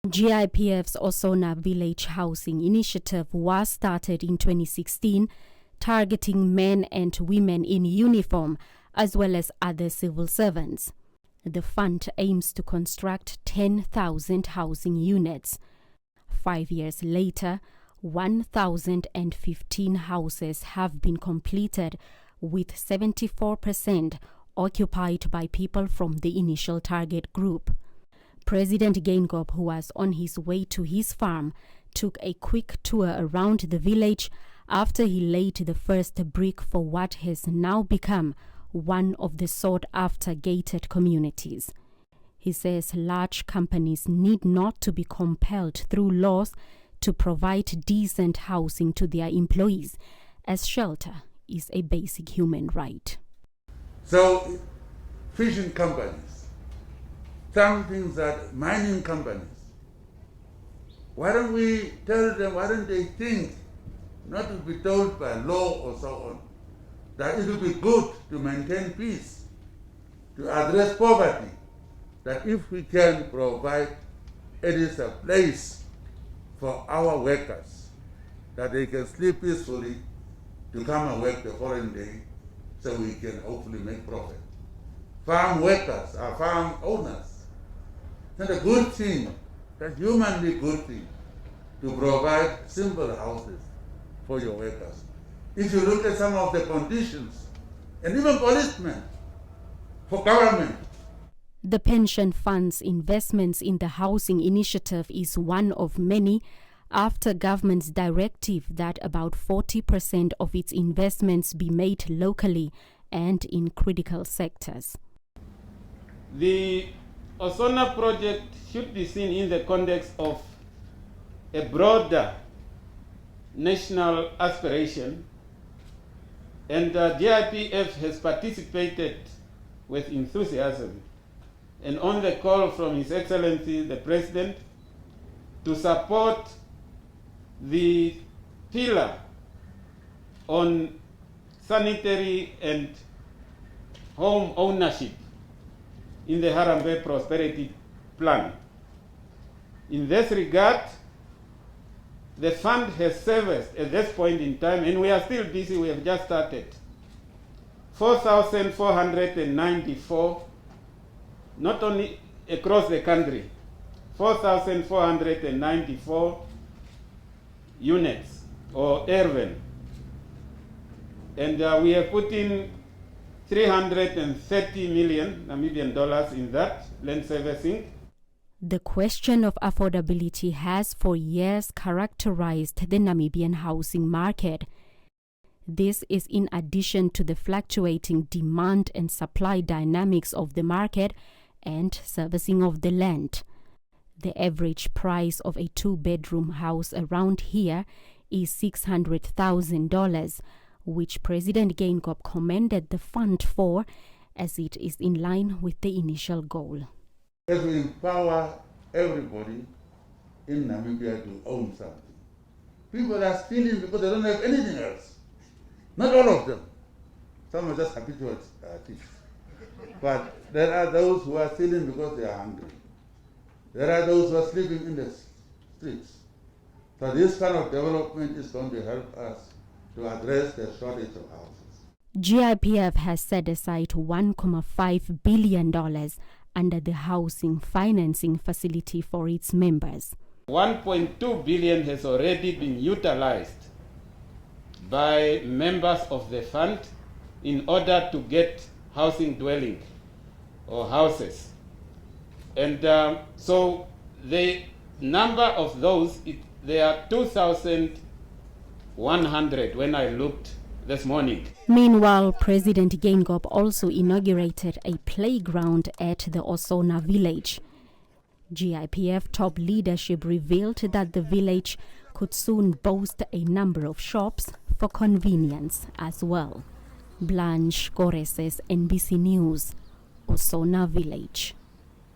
GIPF's Osona Village Housing Initiative was started in 2016, targeting men and women in uniform as well as other civil servants. The fund aims to construct 10,000 housing units. 5 years later, 1,015 houses have been completed, with 74% occupied by people from the initial target group. President Geingob, who was on his way to his farm, took a quick tour around the village after he laid the first brick for what has now become one of the sought-after gated communities. He says large companies need not to be compelled through laws to provide decent housing to their employees, as shelter is a basic human right. So, fishing companies, some things that mining companies, why don't we tell them, why don't they think, not to be told by law or so on, that it would be good to maintain peace, to address poverty, that if we can provide, it is a place for our workers, that they can sleep peacefully to come and work the following day so we can hopefully make profit. Farm workers are farm owners. It's a good thing, a humanly good thing, to provide simple houses for your workers. If you look at some of the conditions, and even policemen for government. The pension fund's investments in the housing initiative is one of many after government's directive that about 40% of its investments be made locally and in critical sectors. The Osona project should be seen in the context of a broader national aspiration, and GIPF has participated with enthusiasm and on the call from His Excellency the President to support the pillar on sanitary and home ownership in the Harambee Prosperity Plan. In this regard, the fund has serviced at this point in time, and we are still busy, we have just started, 4,494, not only across the country, 4,494 units or Erven. And we have put in 330 million Namibian dollars in that land servicing. The question of affordability has for years characterized the Namibian housing market. This is in addition to the fluctuating demand and supply dynamics of the market and servicing of the land. The average price of a two-bedroom house around here is $600,000, which President Geingob commended the fund for, as it is in line with the initial goal. As we empower everybody in Namibia to own something. People are stealing because they don't have anything else. Not all of them. Some are just habitual thieves. But there are those who are stealing because they are hungry. There are those who are sleeping in the streets. So this kind of development is going to help us to address the shortage of houses. GIPF has set aside $1.5 billion under the housing financing facility for its members. 1.2 billion has already been utilized by members of the fund in order to get housing dwelling or houses. And so the number of those, there are 2,100 when I looked this morning. Meanwhile, President Geingob also inaugurated a playground at the Osona village. GIPF top leadership revealed that the village could soon boast a number of shops for convenience as well. Blanche Goreses, NBC News, Osona Village.